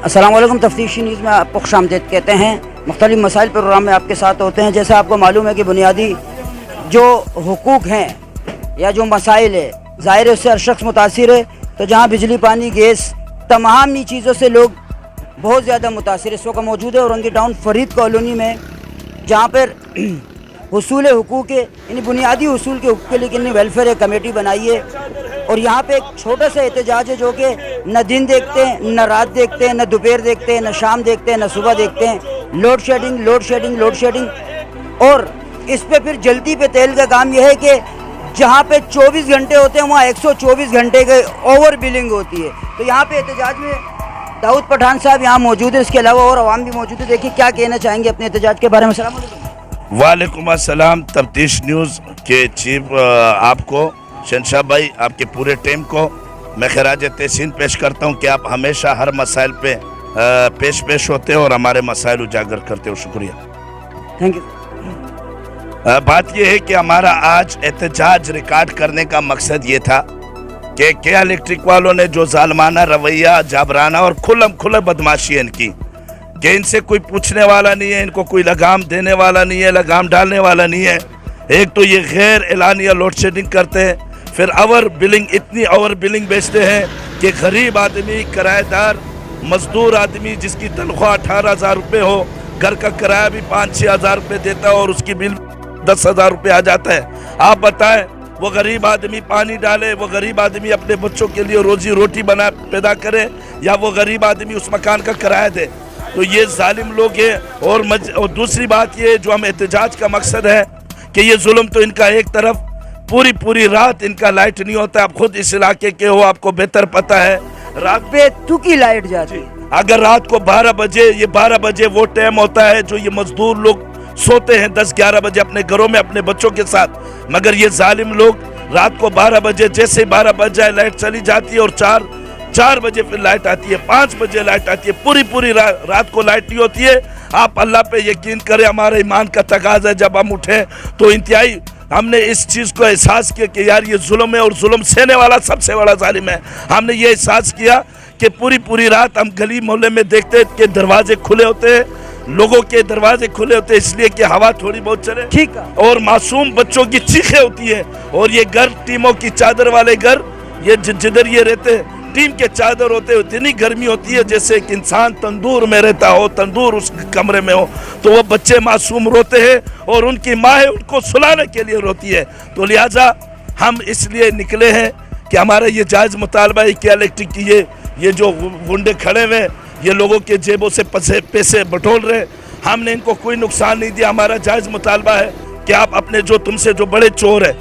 السلام علیکم. تفتیشی نیوز میں آپ کو خوش آمدید کہتے ہیں. مختلف مسائل پروگرام میں آپ کے ساتھ ہوتے ہیں. جیسے آپ کو معلوم ہے کہ بنیادی جو حقوق ہیں یا جو مسائل ہے ظاہر ہے اس سے ہر شخص متاثر ہے. تو جہاں بجلی پانی گیس تمام ہی چیزوں سے لوگ بہت زیادہ متاثر اس وقت موجود ہے اورنگی ٹاؤن فرید کالونی میں, جہاں پر حصول حقوق ہے یعنی بنیادی حصول کے حقوق کے لیے انہیں ویلفیئر کمیٹی بنائی ہے. اور یہاں پہ ایک چھوٹا سا احتجاج ہے جو کہ نہ دن دیکھتے ہیں, نہ رات دیکھتے ہیں, نہ دوپہر دیکھتے ہیں, نہ شام دیکھتے ہیں, نہ صبح دیکھتے ہیں. Load shedding. اور اس پہ پھر جلدی پہ تیل کا کام یہ ہے کہ جہاں پہ 24 گھنٹے ہوتے ہیں وہاں 124 گھنٹے کے اوور بلنگ ہوتی ہے. تو یہاں پہ احتجاج میں داؤد پٹھان صاحب یہاں موجود ہے, اس کے علاوہ اور عوام بھی موجود ہے. دیکھیں کیا کہنا چاہیں گے اپنے احتجاج کے بارے میں. السلام علیکم. وعلیکم السلام. تفتیش نیوز کے چیف آپ کو, شہنشاہ بھائی, آپ کے پورے ٹیم کو میں خراج تحسین پیش کرتا ہوں کہ آپ ہمیشہ ہر مسائل پہ پیش ہوتے ہو اور ہمارے مسائل اجاگر کرتے ہو. شکریہ, تھینک یو. بات یہ ہے کہ ہمارا آج احتجاج ریکارڈ کرنے کا مقصد یہ تھا کہ کیا الیکٹرک والوں نے جو ظالمانہ رویہ, جابرانہ اور کھلے بدماشی ان کی, کہ ان سے کوئی پوچھنے والا نہیں ہے, ان کو کوئی لگام دینے والا نہیں ہے, لگام ڈالنے والا نہیں ہے. ایک تو یہ غیر اعلانیہ لوڈ شیڈنگ کرتے ہیں, پھر اتنی اوور بلنگ بیچتے ہیں کہ غریب آدمی, کرایہ دار, مزدور آدمی جس کی تنخواہ 18,000 روپے ہو, گھر کا کرایہ بھی 5-6 ہزار روپے دیتا ہے اور اس کی بل 10,000 روپے آ جاتا ہے. آپ بتائیں وہ غریب آدمی پانی ڈالے, وہ غریب آدمی اپنے بچوں کے لیے روزی روٹی پیدا کرے, یا وہ غریب آدمی اس مکان کا کرایہ دے؟ تو یہ ظالم لوگ ہیں. اور دوسری بات یہ جو ہم احتجاج کا مقصد ہے کہ یہ ظلم تو ان کا ایک طرف, پوری رات ان کا لائٹ نہیں ہوتا. آپ خود اس علاقے کے ہو, آپ کو بہتر پتہ ہے. رات بے تکی لائٹ جاتی, اگر رات کو 12 بجے وہ ٹائم ہوتا ہے جو یہ مزدور لوگ سوتے ہیں 10-11 بجے اپنے گھروں میں اپنے بچوں کے ساتھ, مگر یہ ظالم لوگ رات کو 12 بجے, جیسے 12 بج جائے لائٹ چلی جاتی ہے, اور 4 بجے پھر لائٹ آتی ہے, 5 بجے لائٹ آتی ہے, پوری رات کو لائٹ نہیں ہوتی ہے. آپ اللہ پہ یقین کریں, ہمارے ایمان کا تقاضا ہے جب ہم اٹھیں تو انتہائی ہم نے اس چیز کو احساس کیا کہ یار یہ ظلم ہے, اور ظلم سہنے والا سب سے بڑا ظالم ہے. ہم نے یہ احساس کیا کہ پوری رات ہم گلی محلے میں دیکھتے کہ دروازے کھلے ہوتے ہیں, لوگوں کے دروازے کھلے ہوتے ہیں اس لیے کہ ہوا تھوڑی بہت چلے, ٹھیک ہے, اور معصوم بچوں کی چیخیں ہوتی ہیں. اور یہ گھر ٹیموں کی چادر والے گھر, یہ جدھر یہ رہتے ہیں ٹیم کے چادر ہوتے ہیں, اتنی گرمی ہوتی ہے جیسے ایک انسان تندور میں رہتا ہو, تندور اس کمرے میں ہو. تو وہ بچے معصوم روتے ہیں اور ان کی ماں ان کو سلانے کے لیے روتی ہے. تو لہٰذا ہم اس لیے نکلے ہیں کہ ہمارا یہ جائز مطالبہ ہے کہ الیکٹرک کی یہ جو گنڈے کھڑے ہوئے یہ لوگوں کے جیبوں سے پیسے بٹول رہے, ہم نے ان کو کوئی نقصان نہیں دیا. ہمارا جائز مطالبہ ہے کہ آپ اپنے تم سے جو بڑے چور ہیں,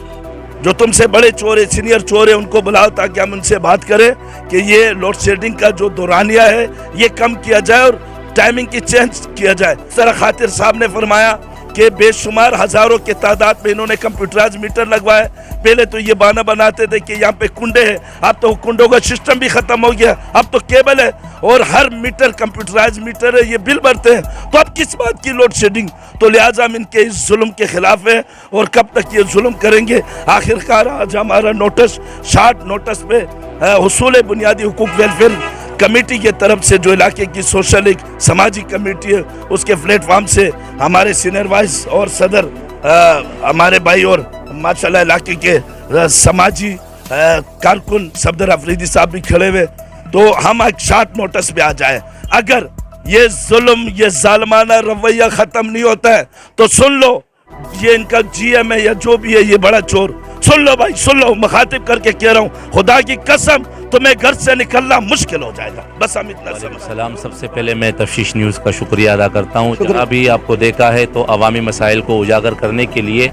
جو تم سے بڑے چور ہیں, سینئر چور ہیں, ان کو بلاؤ تاکہ ہم ان سے بات کریں کہ یہ لوڈ شیڈنگ کا جو دورانیہ ہے یہ کم کیا جائے اور ٹائمنگ کی چینج کیا جائے. سر خاطر صاحب نے فرمایا کہ بے شمار ہزاروں کے تعداد میں انہوں نے کمپیوٹرائز میٹر لگوائے. پہلے تو یہ بہانہ بناتے تھے کہ یہاں پہ کنڈے ہیں, اب تو کنڈوں کا سسٹم بھی ختم ہو گیا, اب تو کیبل ہے اور ہر میٹر کمپیوٹرائز میٹر ہے, یہ بل بھرتے ہیں. تو اب کس بات کی لوڈ شیڈنگ؟ تو لہٰذا ہم ان کے اس ظلم کے خلاف ہیں, اور کب تک یہ ظلم کریں گے. آخرکار آج ہمارا شارٹ نوٹس پہ حصول بنیادی حقوق ویلفیئر کمیٹی کے طرف سے, جو علاقے کی سوشل ایک سماجی کمیٹی ہے, اس کے پلیٹ فارم سے ہمارے سینئر وائس اور صدر ہمارے بھائی اور ماشاءاللہ علاقے کے سماجی کارکن صفدر افریدی صاحب بھی کھڑے ہوئے. تو ہم ایک شارٹ نوٹس پہ آ جائیں. اگر یہ ظلم, یہ ظالمانہ رویہ ختم نہیں ہوتا ہے تو سن لو, یہ ان کا جی ایم ہے یا جو بھی ہے یہ بڑا چور, سن لو بھائی, سن لو, مخاطب کر کے کہہ رہا ہوں, خدا کی قسم تمہیں گھر سے نکلنا مشکل ہو جائے گا. بس ہم اتنا سلام. سب سے پہلے میں تفتیش نیوز کا شکریہ ادا کرتا ہوں. جہاں بھی آپ کو دیکھا ہے تو عوامی مسائل کو اجاگر کرنے کے لیے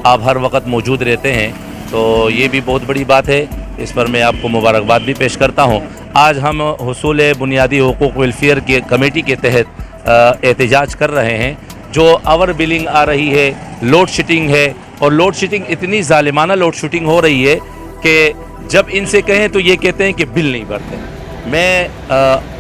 آپ ہر وقت موجود رہتے ہیں, تو یہ بھی بہت بڑی بات ہے, اس پر میں آپ کو مبارکباد بھی پیش کرتا ہوں. آج ہم حصول بنیادی حقوق ویلفیئر کی کمیٹی کے تحت احتجاج کر رہے ہیں. جو اوور بلنگ آ رہی ہے, لوڈ شیڈنگ ہے, اور لوڈ شیڈنگ اتنی ظالمانہ لوڈ شیڈنگ ہو رہی ہے کہ جب ان سے کہیں تو یہ کہتے ہیں کہ بل نہیں بھرتے. میں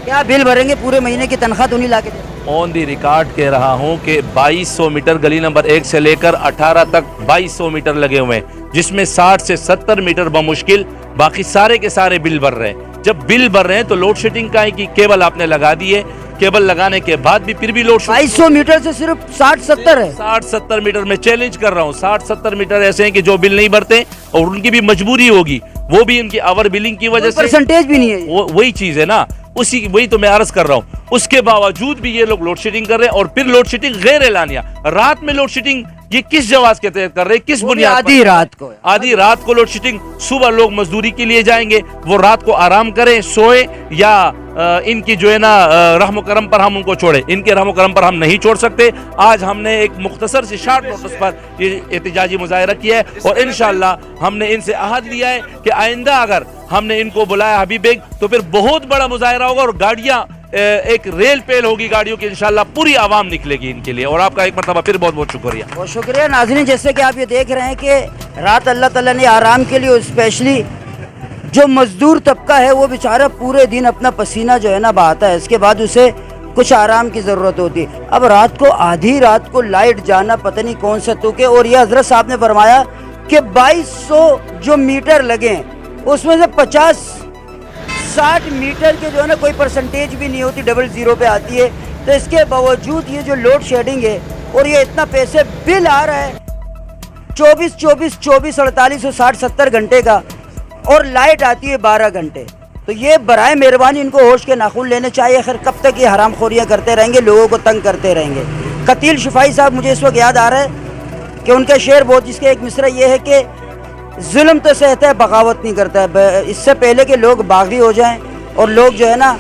کیا بل بھریں گے؟ پورے مہینے کی تنخواہ تو نہیں لا کے دیں. آن دی ریکارڈ کہہ رہا ہوں کہ 2200 میٹر گلی نمبر 1 سے لے کر 18 تک 2200 میٹر لگے ہوئے ہیں, جس میں 60 سے 70 میٹر بمشکل, باقی سارے کے سارے بل بھر رہے ہیں. جب بل بھر رہے ہیں تو لوڈ شیڈنگ کا ہے کہ کیبل آپ نے لگا دی ہے, کیبل لگانے کے بعد بھی پھر بھی لوڈ شیڈنگ 2200 میٹر سے صرف 60-70 ہے. 60-70 میٹر میں چیلنج کر رہا ہوں, 60-70 میٹر ایسے ہیں کہ جو بل نہیں بھرتے اور ان کی بھی مجبوری ہوگی, وہ بھی ان کی آور بلنگ کی وجہ سے پرسنٹیج بھی نہیں ہے. وہی چیز ہے نا, وہی تو میں عرض کر رہا ہوں. اس کے باوجود بھی یہ لوگ لوڈ شیڈنگ کر رہے ہیں, اور پھر لوڈ شیڈنگ غیر اعلانیہ رات میں لوڈ شیڈنگ, یہ کس جواز کے تحت کر رہے ہیں, کس بنیاد پر؟ آدھی رات کو, آدھی رات کو لوڈ شیڈنگ. صبح لوگ مزدوری کے لیے جائیں گے, وہ رات کو آرام کریں, سوئیں, یا ان کی جو ہے نا رحم و کرم پر ہم ان کو چھوڑیں. ان کے رحم و کرم پر ہم نہیں چھوڑ سکتے. آج ہم نے ایک مختصر سی شارٹ نوٹس پر یہ احتجاجی مظاہرہ کیا ہے, اور انشاءاللہ ہم نے ان سے عہد لیا ہے کہ آئندہ اگر ہم نے ان کو بلایا حبیب بیگ تو پھر بہت بڑا مظاہرہ ہوگا, اور گاڑیاں ایک ریل پیل ہوگی گاڑیوں کی, انشاءاللہ پوری عوام نکلے گی ان کے لیے. اور آپ کا ایک مرتبہ پھر بہت بہت شکریہ. بہت شکریہ. ناظرین, جیسے کہ آپ یہ دیکھ رہے ہیں کہ رات اللہ تعالیٰ نے آرام کے لیے, اسپیشلی جو مزدور طبقہ ہے وہ بیچارہ پورے دن اپنا پسینہ جو ہے نا بہاتا ہے, اس کے بعد اسے کچھ آرام کی ضرورت ہوتی ہے. اب رات کو آدھی رات کو لائٹ جانا پتہ نہیں کون سا تک ہے. اور یہ حضرت صاحب نے فرمایا کہ 2200 جو میٹر لگے ہیں اس میں سے 50-60 میٹر کے جو ہے نا کوئی پرسنٹیج بھی نہیں ہوتی, 00 پہ آتی ہے. تو اس کے باوجود یہ جو لوڈ شیڈنگ ہے اور یہ اتنا پیسے بل آ رہا ہے 24 48 اور 60-70 گھنٹے کا, اور لائٹ آتی ہے 12 گھنٹے. تو یہ برائے مہربانی ان کو ہوش کے ناخن لینے چاہیے. خیر کب تک یہ حرام خوریاں کرتے رہیں گے, لوگوں کو تنگ کرتے رہیں گے. قتیل شفائی صاحب مجھے اس وقت یاد آ رہا ہے کہ ان کا شعر بہت, جس کے ایک مصرع یہ ہے کہ ظلم تو سہتا ہے بغاوت نہیں کرتا ہے. اس سے پہلے کہ لوگ باغی ہو جائیں اور لوگ جو ہے نا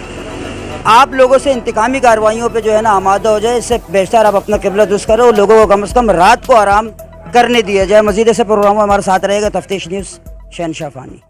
آپ لوگوں سے انتقامی کارروائیوں پہ جو ہے نا آمادہ ہو جائے, اس سے بہتر آپ اپنا قبلہ درست کرو اور لوگوں کو کم از کم رات کو آرام کرنے دیا جائے. مزید ایسے پروگراموں ہمارے ساتھ رہے گا. تفتیش نیوز, شہنشاہ فانی.